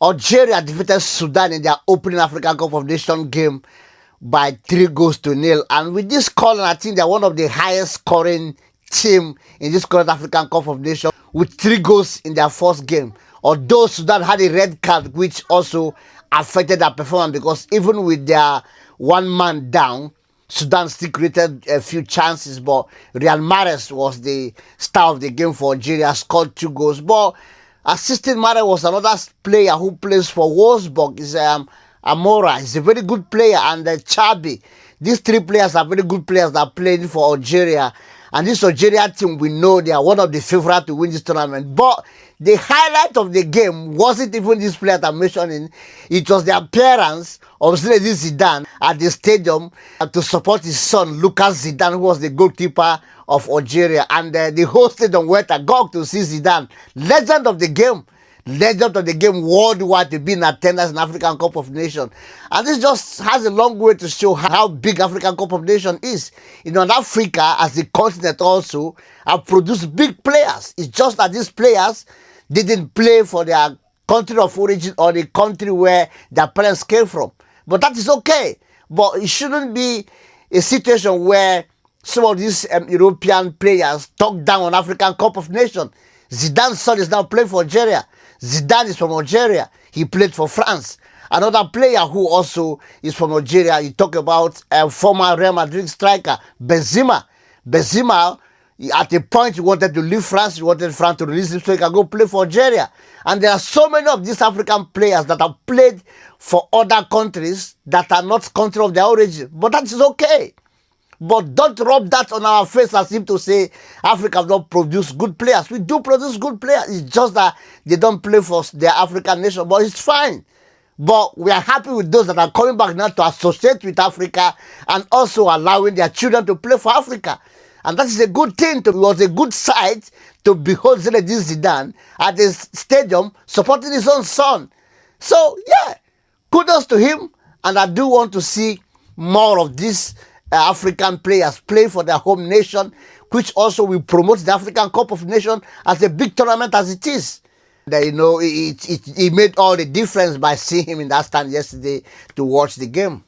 Algeria defeated Sudan in their opening African Cup of Nations game by 3 goals to 0. And with this scoring, I think they're one of the highest scoring team in this current African Cup of Nations with 3 goals in their first game. Although Sudan had a red card, which also affected their performance, because even with their one man down, Sudan still created a few chances, but Riyad Mahrez was the star of the game for Algeria, scored 2 goals. But assisting Mahrez was another player who plays for Wolfsburg. Is Amora. He's a very good player, and Chabi. These 3 players are very good players that played for Algeria. And this Algeria team, we know they are one of the favorites to win this tournament. But the highlight of the game wasn't even this player I'm mentioning. It was the appearance of Zinedine Zideje at the stadium to support his son, Lucas Zidane, who was the goalkeeper of Algeria. And the whole stadium went agog to see Zidane, legend of the game worldwide, to be in attendance in African Cup of Nations. And this just has a long way to show how big African Cup of Nations is. You know, and Africa as a continent also have produced big players. It's just that these players didn't play for their country of origin or the country where their parents came from. But that is okay. But it shouldn't be a situation where some of these European players talk down on African Cup of Nations. Zidane's son is now playing for Algeria. Zidane is from Algeria. He played for France. Another player who also is from Algeria, you talk about former Real Madrid striker, Benzema. Benzema, at a point, he wanted to leave France. He wanted France to release him so he can go play for Algeria. And there are so many of these African players that have played for other countries that are not country of their origin. But that is okay. But don't rub that on our face as if to say Africa has not produced good players. We do produce good players. It's just that they don't play for their African nation. But it's fine. But we are happy with those that are coming back now to associate with Africa and also allowing their children to play for Africa. And that is a good thing. It was a good sight to behold Zinedine Zidane at the stadium supporting his own son. So, yeah, kudos to him. And I do want to see more of these African players play for their home nation, which also will promote the African Cup of Nations as a big tournament as it is. You know, it made all the difference by seeing him in that stand yesterday to watch the game.